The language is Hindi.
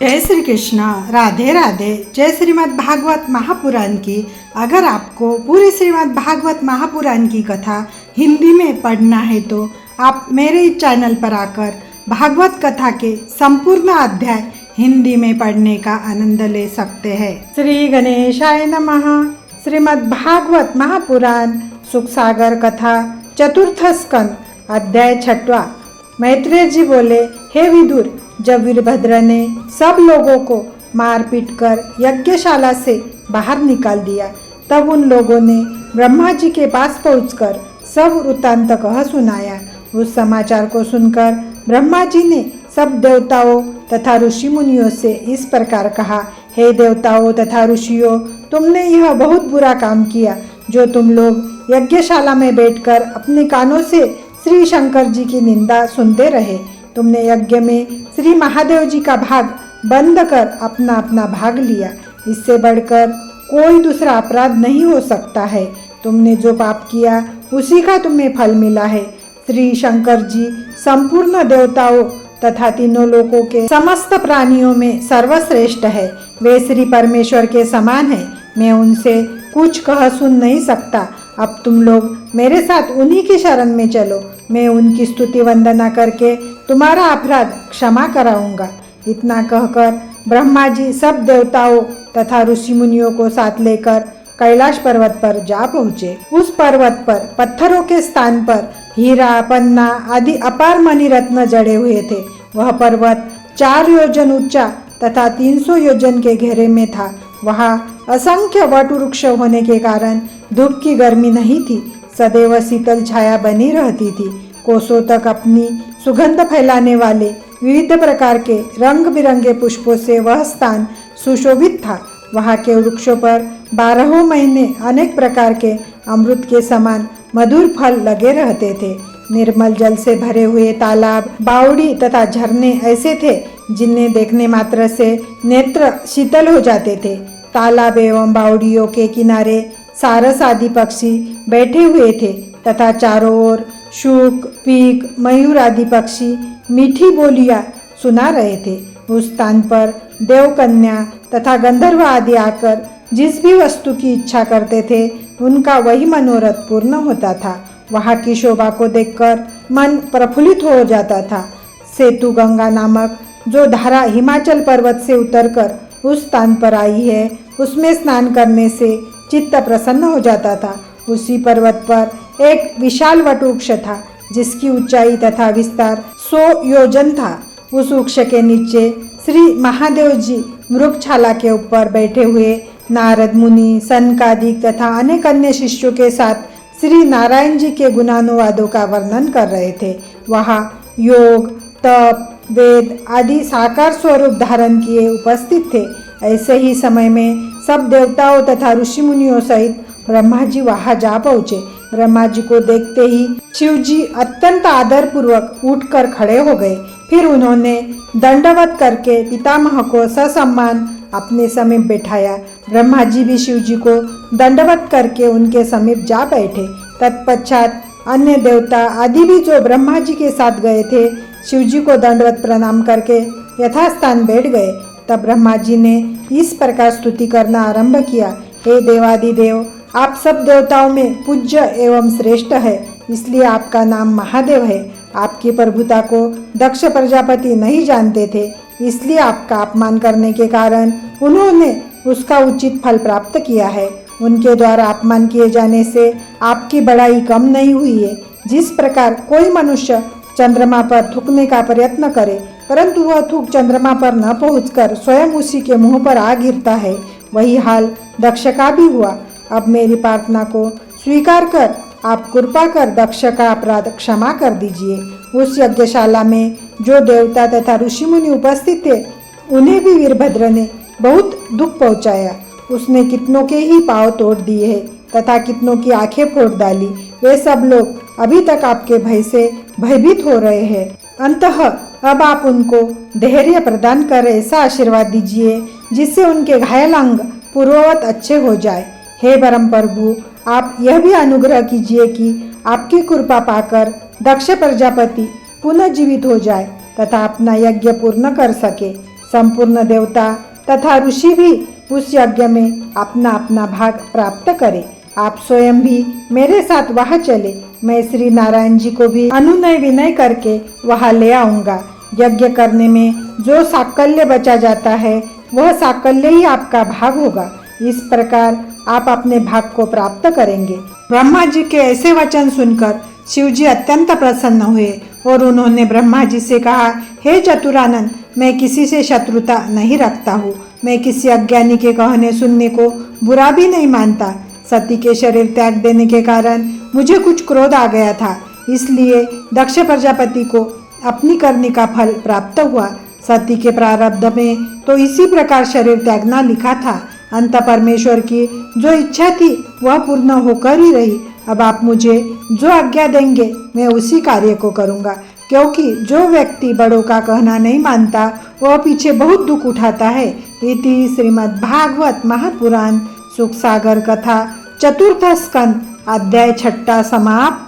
जय श्री कृष्णा, राधे राधे। जय श्रीमद् भागवत महापुराण की। अगर आपको पूरी श्रीमद् भागवत महापुराण की कथा हिंदी में पढ़ना है तो आप मेरे इस चैनल पर आकर भागवत कथा के संपूर्ण अध्याय हिंदी में पढ़ने का आनंद ले सकते हैं। श्री गणेशाय नमः। श्रीमद् भागवत महापुराण सुख सागर कथा चतुर्थ स्कंद अध्याय 6वां। मैत्रेय जी बोले, हे विदुर, जब वीरभद्र ने सब लोगों को मार पीट कर यज्ञशाला से बाहर निकाल दिया, तब उन लोगों ने ब्रह्मा जी के पास पहुंचकर सब वृत्तांत कह सुनाया। उस समाचार को सुनकर ब्रह्मा जी ने सब देवताओं तथा ऋषि मुनियों से इस प्रकार कहा, हे देवताओं तथा ऋषियों, तुमने यह बहुत बुरा काम किया जो तुम लोग यज्ञशाला में बैठकर अपने कानों से श्री शंकर जी की निंदा सुनते रहे। तुमने यज्ञ में श्री महादेव जी का भाग बंद कर अपना अपना भाग लिया। इससे बढ़कर कोई दूसरा अपराध नहीं हो सकता है। तुमने जो पाप किया उसी का तुम्हें फल मिला है। श्री शंकर जी संपूर्ण देवताओं तथा तीनों लोकों के समस्त प्राणियों में सर्वश्रेष्ठ है। वे श्री परमेश्वर के समान है। मैं उनसे कुछ कह सुन नहीं सकता। अब तुम लोग मेरे साथ उन्हीं की शरण में चलो। मैं उनकी स्तुति वंदना करके तुम्हारा अपराध क्षमा कराऊंगा। इतना कहकर ब्रह्मा जी सब देवताओं तथा ऋषि मुनियों को साथ लेकर कैलाश पर्वत पर जा पहुँचे। उस पर्वत पर पत्थरों के स्थान पर हीरा, पन्ना आदि अपार मणि रत्न जड़े हुए थे। वह पर्वत 4 योजन ऊंचा तथा 300 योजन के घेरे में था। वहाँ असंख्य वट वृक्ष होने के कारण धूप की गर्मी नहीं थी। सदैव शीतल छाया बनी रहती थी। कोसों तक अपनी सुगंध फैलाने वाले विविध प्रकार के रंग बिरंगे पुष्पों से वह स्थान सुशोभित था। वहाँ के वृक्षों पर 12 महीने अनेक प्रकार के अमृत के समान मधुर फल लगे रहते थे। निर्मल जल से भरे हुए तालाब, बावड़ी तथा झरने ऐसे थे जिन्हें देखने मात्र से नेत्र शीतल हो जाते थे। तालाब एवं बावड़ियों के किनारे सारस आदि पक्षी बैठे हुए थे तथा चारों ओर शूक, पीक, मयूर आदि पक्षी मीठी बोलियां सुना रहे थे। उस स्थान पर देवकन्या तथा गंधर्व आदि आकर जिस भी वस्तु की इच्छा करते थे उनका वही मनोरथ पूर्ण होता था। वहाँ की शोभा को देखकर मन प्रफुल्लित हो जाता था। सेतु गंगा नामक जो धारा हिमाचल पर्वत से उतरकर उस स्थान पर आई है, उसमें स्नान करने से चित्त प्रसन्न हो जाता था। उसी पर्वत पर एक विशाल वट वृक्ष था जिसकी ऊंचाई तथा विस्तार 100 योजन था। उस वृक्ष के नीचे श्री महादेव जी मृगछाला के ऊपर बैठे हुए नारद मुनि, सनकादिक तथा अनेक अन्य शिष्यों के साथ श्री नारायण जी के गुणानुवादों का वर्णन कर रहे थे। वहाँ योग, तप, वेद आदि साकार स्वरूप धारण किए उपस्थित थे। ऐसे ही समय में सब देवताओं तथा ऋषि मुनियों सहित ब्रह्मा जी वहाँ जा पहुँचे। ब्रह्मा जी को देखते ही शिव जी अत्यंत आदरपूर्वक उठकर खड़े हो गए। फिर उन्होंने दंडवत करके पितामह को ससम्मान अपने समीप बैठाया। ब्रह्मा जी भी शिव जी को दंडवत करके उनके समीप जा बैठे। तत्पश्चात अन्य देवता आदि भी जो ब्रह्मा जी के साथ गए थे, शिव जी को दंडवत प्रणाम करके यथास्थान बैठ गए। तब ब्रह्मा जी ने इस प्रकार स्तुति करना आरंभ किया, हे देवादिदेव, आप सब देवताओं में पूज्य एवं श्रेष्ठ है, इसलिए आपका नाम महादेव है। आपकी प्रभुता को दक्ष प्रजापति नहीं जानते थे, इसलिए आपका अपमान करने के कारण उन्होंने उसका उचित फल प्राप्त किया है। उनके द्वारा अपमान किए जाने से आपकी बड़ाई कम नहीं हुई है। जिस प्रकार कोई मनुष्य चंद्रमा पर थूकने का प्रयत्न करे परंतु वह थूक चंद्रमा पर न पहुंचकर स्वयं उसी के मुंह पर आ गिरता है, वही हाल दक्ष का भी हुआ। अब मेरी प्रार्थना को स्वीकार कर आप कृपा कर दक्ष का अपराध क्षमा कर दीजिए। उस यज्ञशाला में जो देवता तथा ऋषि मुनि उपस्थित थे उन्हें भी वीरभद्र ने बहुत दुख पहुंचाया। उसने कितनों के ही पांव तोड़ दिए हैं तथा कितनों की आंखें फोड़ डाली। वे सब लोग अभी तक आपके भय से भयभीत हो रहे हैं। अंततः अब आप उनको धैर्य प्रदान कर ऐसा आशीर्वाद दीजिए जिससे उनके घायल अंग पूर्ववत अच्छे हो जाए। हे परम प्रभु, आप यह भी अनुग्रह कीजिए कि आपकी कृपा पाकर दक्ष प्रजापति पुनः जीवित हो जाए तथा अपना यज्ञ पूर्ण कर सके। संपूर्ण देवता तथा ऋषि भी उस यज्ञ में अपना अपना भाग प्राप्त करें। आप स्वयं भी मेरे साथ वहाँ चले। मैं श्री नारायण जी को भी अनुनय विनय करके वहाँ ले आऊँगा। यज्ञ करने में जो साकल्य बचा जाता है वह साकल्य ही आपका भाग होगा। इस प्रकार आप अपने भाग को प्राप्त करेंगे। ब्रह्मा जी के ऐसे वचन सुनकर शिव जी अत्यंत प्रसन्न हुए और उन्होंने ब्रह्मा जी से कहा, हे चतुरानन, मैं किसी से शत्रुता नहीं रखता हूँ। मैं किसी अज्ञानी के कहने सुनने को बुरा भी नहीं मानता। सती के शरीर त्याग देने के कारण मुझे कुछ क्रोध आ गया था, इसलिए दक्ष प्रजापति को अपनी करनी का फल प्राप्त हुआ। सती के प्रारब्ध में तो इसी प्रकार शरीर त्यागना लिखा था। अंत परमेश्वर की जो इच्छा थी वह पूर्ण होकर ही रही। अब आप मुझे जो आज्ञा देंगे मैं उसी कार्य को करूँगा, क्योंकि जो व्यक्ति बड़ों का कहना नहीं मानता वह पीछे बहुत दुख उठाता है। इति श्रीमद् भागवत महापुराण सुख सागर कथा चतुर्थ स्कंद अध्याय 6 समाप्त।